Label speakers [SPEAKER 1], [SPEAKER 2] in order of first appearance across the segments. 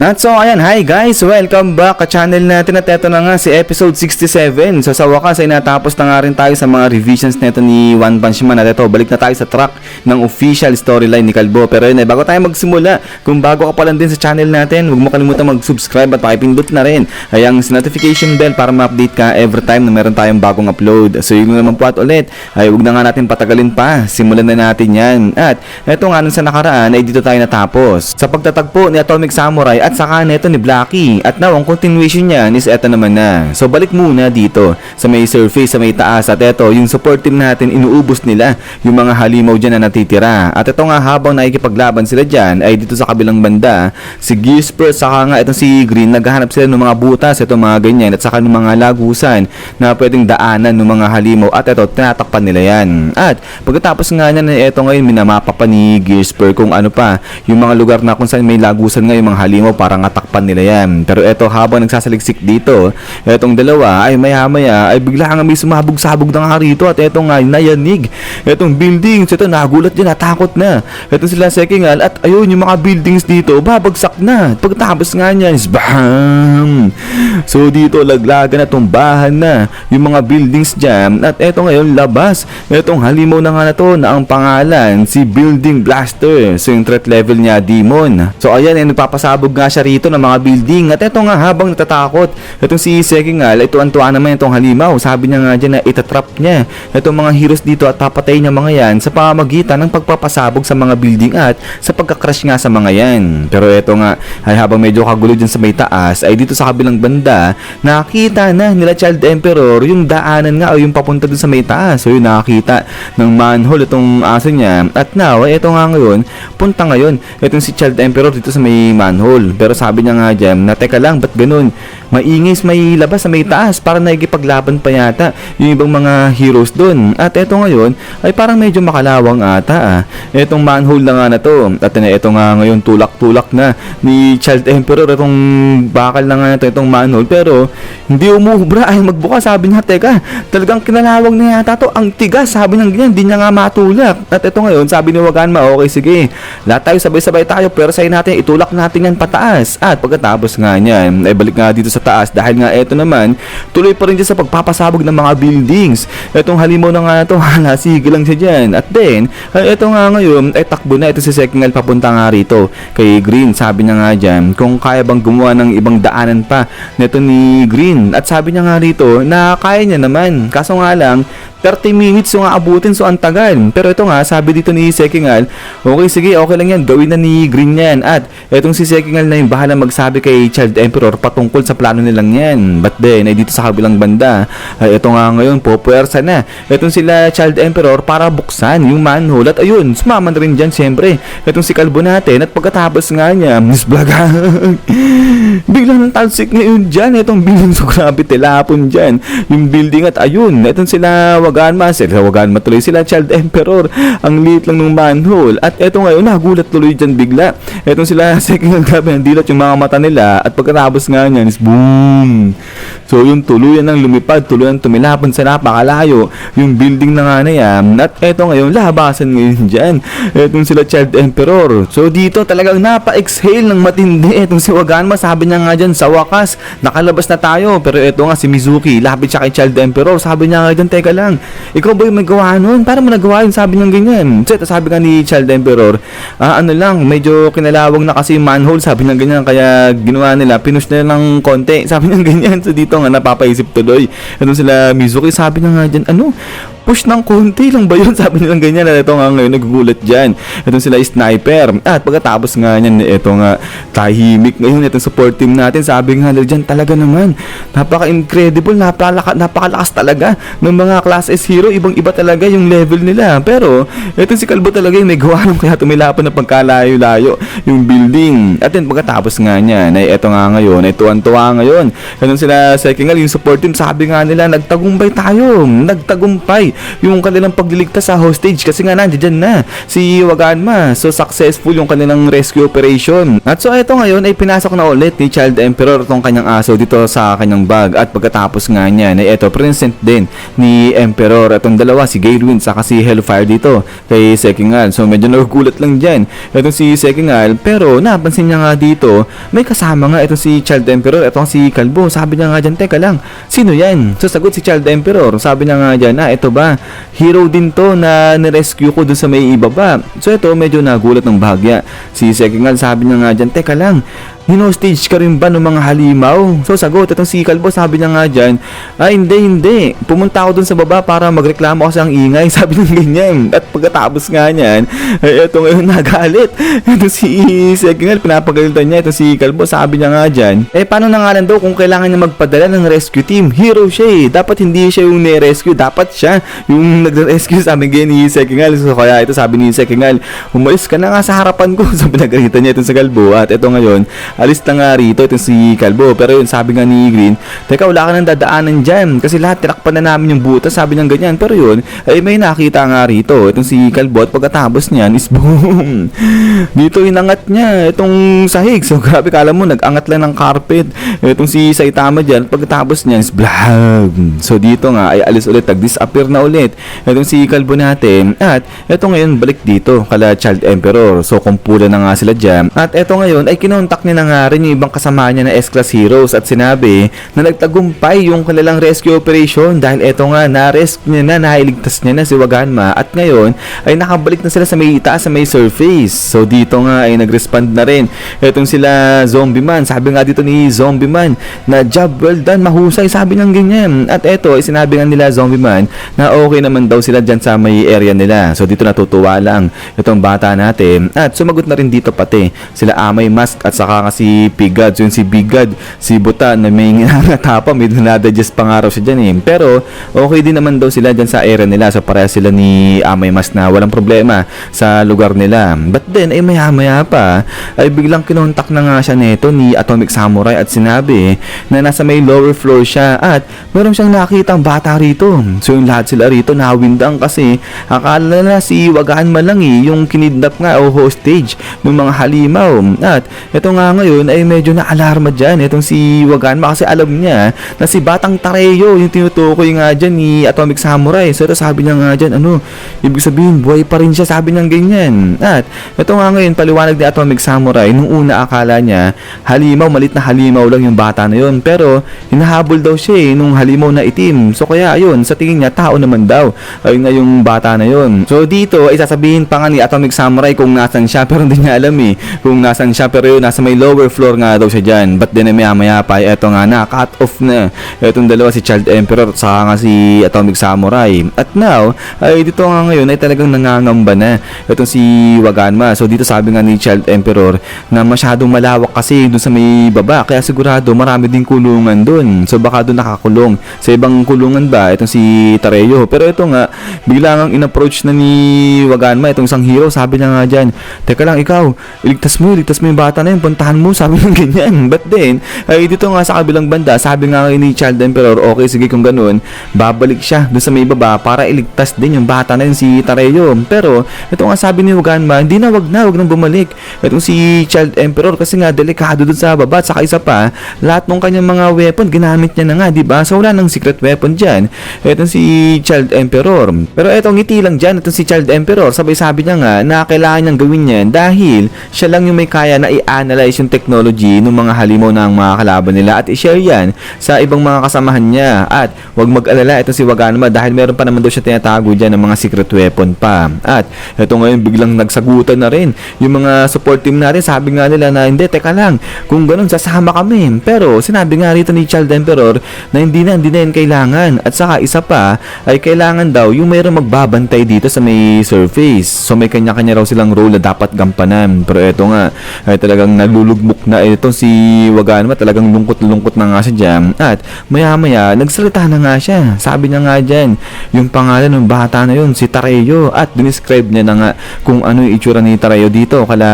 [SPEAKER 1] At so ayan, hi guys! Welcome back ka channel natin at eto na nga si episode 67. So sa wakas ay natapos na nga rin tayo sa mga revisions neto ni One Punch Man. At eto, balik na tayo sa track ng official storyline ni Kalbo. Pero yun bago tayo magsimula, kung bago ka pa lang din sa channel natin, huwag mo kalimutan mag-subscribe at pakipindot na rin ay ang notification bell para ma-update ka every time na meron tayong bagong upload. So yun naman po at ulit, ay huwag na nga natin patagalin pa, simulan na natin yan. At eto nga nung sa nakaraan ay dito tayo natapos sa pagtatagpo ni Atomic Samurai at saka neto ni Blackie. At now ang continuation niyan is eto naman na. So balik muna dito sa may surface, sa may taas. At eto yung support team natin, inuubos nila yung mga halimaw dyan na natitira. At eto nga habang nakikipaglaban sila dyan ay dito sa kabilang banda si Gisper saka nga itong si Green, naghahanap sila ng mga butas, itong mga ganyan at saka ng mga lagusan na pwedeng daanan ng mga halimaw. At eto tinatakpan nila yan. At pagkatapos nga niyan, eto ngayon minamapa pa ni Gisper kung ano pa yung mga lugar na kung saan may lagusan nga yung mga halimaw para nga takpan nila yan. Pero eto habang nagsasaliksik dito, etong dalawa ay maya-maya ay bigla nga may sumabog-sabog na nga rito. At eto nga nayanig etong buildings. Eto nagulat din, natakot na etong sila Sekingal. At ayun yung mga buildings dito babagsak na. Pagkatapos nga niyan is BAM! So dito laglagan na, tumbahan na yung mga buildings dyan. At eto ngayon labas etong halimaw na nga na to na ang pangalan si Building Blaster. So yung threat level niya Demon. So ayan ay nagpapasabog nga siya rito ng mga building. At eto nga habang natatakot etong si Sekingal, ito tuwan naman itong halimaw. Sabi niya nga dyan na itatrap niya itong mga heroes dito at papatay niya mga yan sa pamamagitan ng pagpapasabog sa mga building at sa pagka-crash nga sa mga yan. Pero eto nga ay habang medyo kagulo dyan sa may taas ay dito sa kabilang banda nakita na nila Child Emperor yung daanan nga o yung papunta dun sa may taas. So yun nakakita ng manhole itong aso niya. At now eto nga ngayon punta ngayon itong si Child Emperor dito sa may manhole. Pero sabi niya nga dyan na teka lang, ba't ganun? Maingis may labas sa may taas, para nakikipaglaban pa yata yung ibang mga heroes dun. At eto ngayon ay parang medyo makalawang ata etong manhole na nga na to. At eto nga ngayon tulak-tulak na ni Child Emperor itong bakal na nga na to, itong manhole. Pero hindi umubra, ay magbuka. Sabi niya teka, talagang kinalawang na yata to, ang tigas. Sabi niya ganyan, hindi niya nga matulak. At eto ngayon sabi ni Waganma, okay sige, lahat tayo sabay-sabay tayo, pero sa'yo natin itulak natin yan pataas. At pagkatapos nga niyan ay balik nga dito sa taas dahil nga eto naman tuloy pa rin dyan sa pagpapasabog ng mga buildings. Etong halimaw na nga ito, sige lang siya dyan. At then eto nga ngayon ay takbo na ito si Sekingal papunta nga rito kay Green. Sabi niya nga dyan kung kaya bang gumawa ng ibang daanan pa neto ni Green. At sabi niya nga rito na kaya niya naman, kaso nga lang 30 minutes yung aabutin, so ang tagal. Pero ito nga, sabi dito ni Sekingal, okay sige, okay lang yan, gawin na ni Green yan. At etong si Sekingal na yung bahala magsabi kay Child Emperor patungkol sa plano nilang yan. But then, ay dito sa kabilang banda, ay ito nga ngayon, pupuwersa na etong sila Child Emperor para buksan yung manhole. At ayun, sumaman rin dyan siyempre etong si Kalbo natin. At pagkatapos nga niya, Miss Blaga, biglang talsik ngayon dyan, etong building, so grabe tilapon dyan yung building. At ayun, etong sila Waganma tuloy sila Child Emperor, ang liit lang ng manhole. At eto ngayon nagulat tuloy dyan bigla etong sila Sekingal, grabe nandilot yung mga mata nila. At pagkatapos nga niyan is boom, so yung tuluyan ng lumipad, tuluyan tumilapon sa napakalayo yung building na nga na yan. At eto ngayon labasan ngayon dyan etong sila Child Emperor. So dito talagang napa-exhale ng matindi etong si Waganma. Sabi niya nga dyan sa wakas nakalabas na tayo. Pero eto nga si Mizuki lapit siya kay Child Emperor. Sabi niya nga dyan, teka lang, ikaw ba yung may gawa nun? Para mo nagawa yun? Sabi niya ganyan. So, sabi nga ni Child Emperor, ano lang, medyo kinalawang na kasi yung manhole. Sabi niya ganyan, kaya ginawa nila, pinush nila ng konti. Sabi niya ganyan. So, dito nga napapaisip tuloy. Ito sila Mizuki, sabi niya nga dyan, ano? Push ng konti lang ba yun? Sabi nilang ganyan. At ito nga ngayon nagugulat dyan itong sila Sniper. At pagkatapos nga yan, ito nga tahimik ngayon itong support team natin. Sabi nga dyan, talaga naman napaka-incredible, napakalakas talaga ng mga Class S hero. Ibang iba talaga yung level nila. Pero itong si Kalbo talaga yung may gawa nung kaya tumilapan na pagkalayo-layo yung building. At then pagkatapos nga niyan ay ito nga ngayon ay tuwan-tuwa ngayon itong sila Sekingal, yung support team. Sabi nga nila nagtagumpay tayo, nagtagumpay naghintay yung kanilang pagliligtas sa hostage kasi nga nandiyan na si Waganma. So successful yung kanilang rescue operation. At so ito ngayon ay pinasok na ulit ni Child Emperor tong kanyang aso dito sa kanyang bag. At pagkatapos nga niyan ay ito present din ni Emperor itong dalawa, si Galewind saka si Hellfire dito kay Sekingal. So medyo nagugulat lang dyan itong si Sekingal, pero napansin niya nga dito may kasama nga itong si Child Emperor, itong si Kalbo. Sabi niya nga dyan, teka lang, sino yan? So sagot si Child Emperor, sabi niya nga dyan, ito ba, hero din to na nirescue ko dun sa may ibaba. So ito medyo nagulat ng bahagya si Sekingal, sabi niya nga dyan, teka lang, hinostage ka rin ba ng mga halimaw? So sagot itong si Kalbo, sabi niya nga dyan, hindi, pumunta ako dun sa baba para magreklamo kasi ang ingay, sabi niya ganyan. At pagkatapos nga niyan, ay ito ngayon nagalit ito si Sekingal, pinapagalitan niya ito si Kalbo, sabi niya nga dyan, paano na nga lang daw kung kailangan niya magpadala ng rescue team? Hero siya dapat hindi siya yung ni-rescue, dapat siya yung nag-rescue, sabi ganyan ni Sekingal. So kaya ito sabi ni Sekingal, umalis ka na nga sa harapan ko. So pinagalitan niya ito sa Kalbo. At ito ngayon, alis na nga rito itong si Kalbo. Pero yun, sabi nga ni Green, teka, wala ka nang dadaanan dyan kasi lahat tinakpan na namin yung butas, sabi niya ganyan. Pero yun, ay may nakita nga rito itong si Kalbo. At pagkatapos niyan is boom, dito inangat niya itong sahig. So grabe, kala mo nag-angat lang ng carpet itong si Saitama dyan. Pagkatapos niyan is blag. So dito nga ay alis ulit, nag-disappear na ulit itong si Kalbo natin. At ito ngayon balik dito kala Child Emperor. So kumpula na nga sila dyan. At ito ngayon ay kinontak niya na nga rin yung ibang kasama niya na S-Class Heroes at sinabi na nagtagumpay yung kanilang rescue operation dahil ito nga na-rescue niya na, nailigtas niya na si Waganma at ngayon ay nakabalik na sila sa may itaas, sa may surface. So dito nga ay nag-respond na rin itong sila Zombie Man. Sabi nga dito ni Zombie Man na job well done, mahusay, sabi niyang ganyan. At ito ay sinabi nga nila Zombie Man na okay naman daw sila dyan sa may area nila. So dito natutuwa lang itong bata natin at sumagot na rin dito pati sila Amay Mask at saka si Pigad. So yun si Bigad, si Buta na may nangatapa, may nadadjust pa nga raw siya dyan pero okay din naman daw sila dyan sa area nila. So pareha sila ni Amay Mask na walang problema sa lugar nila. But then ay maya pa ay biglang kinontak na nga siya neto ni Atomic Samurai at sinabi na nasa may lower floor siya at meron siyang nakitang bata rito. So yung lahat sila rito nawindang kasi akala na si Waganma lang yung kinidnap nga o hostage ng mga halimaw. At ito nga ngayon ay medyo na-alarma dyan itong si Waganma kasi alam niya na si Batang Tareyo yung tinutukoy nga dyan ni Atomic Samurai. So ito sabi niya nga dyan, ibig sabihin buhay pa rin siya, sabi niya ganyan. At ito nga ngayon paliwanag ni Atomic Samurai, nung una akala niya halimaw, malit na halimaw lang yung bata na yun, pero hinahabol daw siya nung halimaw na itim. So kaya yun, sa tingin niya tao naman daw ayun nga yung bata na yun. So dito ay sasabihin pa nga ni Atomic Samurai kung nasan siya, pero hindi niya alam kung nasan siya, pero yun nasa may lower floor nga daw siya dyan. But then maya pa eto nga na cut off na etong dalawa, si Child Emperor at saka nga si Atomic Samurai. At now ay dito nga ngayon ay talagang nangangamba na itong si Waganma. So dito sabi nga ni Child Emperor na masyadong malawak kasi dun sa may baba, kaya sigurado marami din kulungan dun. So baka dun nakakulong sa ibang kulungan ba itong si Tareyo. Pero ito nga biglang ang in-approach na ni Waganma itong isang hero. Sabi niya nga dyan, teka lang, ikaw iligtas mo yung bata na yun, puntahan mo, sabi ng ganyan. But then ay dito nga sa kabilang banda, sabi nga ni Child Emperor, okay sige kung ganun, babalik siya dun sa may baba para iligtas din yung bata na yun, si Tareyo. Pero ito nga sabi ni Waganma, hindi na, wag nang bumalik itong si Child Emperor kasi nga delikado dun sa baba. At saka isa pa, lahat ng kanyang mga weapon ginamit niya na nga, diba? So wala nang secret weapon dyan itong si Child Emperor. Pero etong ngiti lang dyan itong si Child Emperor, sabi niya nga na kailangan niyang gawin yan dahil siya lang yung may kaya na i-analyze yung technology ng mga halimaw ng mga kalaban nila at i-share yan sa ibang mga kasamahan niya. At wag mag-alala itong si Waganma dahil meron pa naman daw siya tinatago dyan ng mga secret weapon pa. At ito ngayon biglang nagsagutan na rin yung mga support team natin. Sabi nga nila na hindi, teka lang, kung ganun sasama kami. Pero sinabi nga rito ni Child Emperor na hindi na yan kailangan. At saka isa pa ay kailangan daw yung mayroong magbabantay dito sa may surface. So may kanya-kanya raw silang role na dapat gampanan. Pero ito nga ay talagang nalulugmok notebook na ito si Waganma, talagang lungkot-lungkot na nga siya dyan. At maya-maya, nagsalita na nga siya. Sabi niya nga dyan, yung pangalan ng bata na yun, si Tareyo. At dinescribe niya na nga kung ano yung itsura ni Tareyo dito kala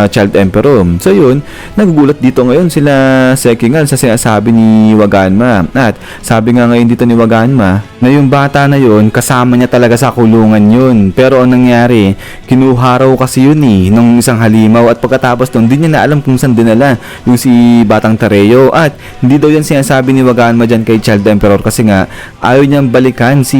[SPEAKER 1] Child Emperor. So yun, nagugulat dito ngayon sila Sekingal sa sinasabi ni Waganma. At sabi nga ngayon dito ni Waganma na yung bata na yun, kasama niya talaga sa kulungan yun. Pero ang nangyari, kinuha raw kasi yun nung isang halimaw, at pagkatapos doon, hindi niya na alam kung saan dinala yung si Batang Tareyo. At hindi daw yan sinasabi ni Waganma dyan kay Child Emperor kasi nga ayaw niyang balikan si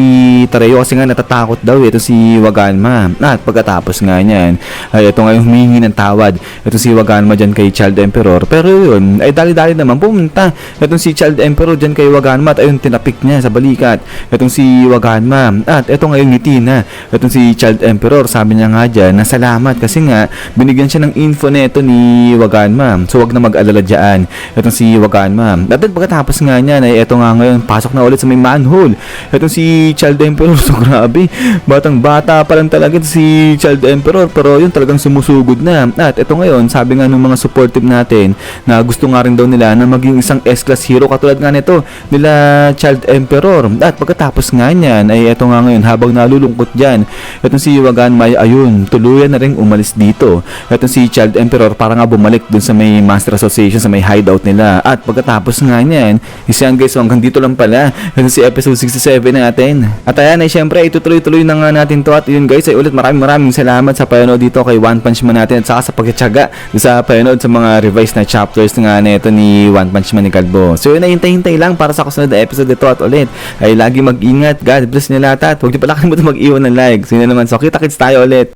[SPEAKER 1] Tareyo kasi nga natatakot daw ito si Waganma. At pagkatapos nga niyan, ay ito ngayon humingi ng tawad ito si Waganma dyan kay Child Emperor. Pero yun, ay dali-dali naman pumunta itong si Child Emperor dyan kay Waganma, at ayun tinapik niya sa balikat itong si Waganma. At ito ngayon ngiti na itong si Child Emperor. Sabi niya nga dyan na salamat kasi nga binigyan siya ng info neto ni Waganma, so wag na mag-alala dyan itong si Waganma. At pagkatapos nga niya ay ito nga ngayon pasok na ulit sa may manhole itong si Child Emperor. So grabe, batang bata pa lang talaga si Child Emperor, pero yun talagang sumusugod na. At ito ngayon, sabi nga ng mga supportive natin na gusto nga rin daw nila na maging isang S-class hero katulad nga nito nila Child Emperor. At pagkatapos nga niyan ay ito nga ngayon, habang nalulungkot dyan itong si Waganma, ayun, tuluyan na rin umalis dito itong si Child Emperor para nga bumalik dun sa may Master Association, sa may hideout nila. At pagkatapos nga niyan, isang guys, hanggang dito lang pala ito si episode 67 natin. At ayan ay syempre itutuloy-tuloy na nga natin to. At yun guys, ay ulit maraming salamat sa panonood dito kay One Punch Man natin, at saka sa pagtitiyaga sa panonood sa mga revised na chapters nga nito ni One Punch Man ni Kalbo. So yun, hintay-hintay lang para sa kasunod na episode dito. At ulit ay lagi mag-ingat, God bless nyo lahat, at huwag nyo pala kalimutan mag-iwan ng like. So yun naman, so kita-kits tayo ulit.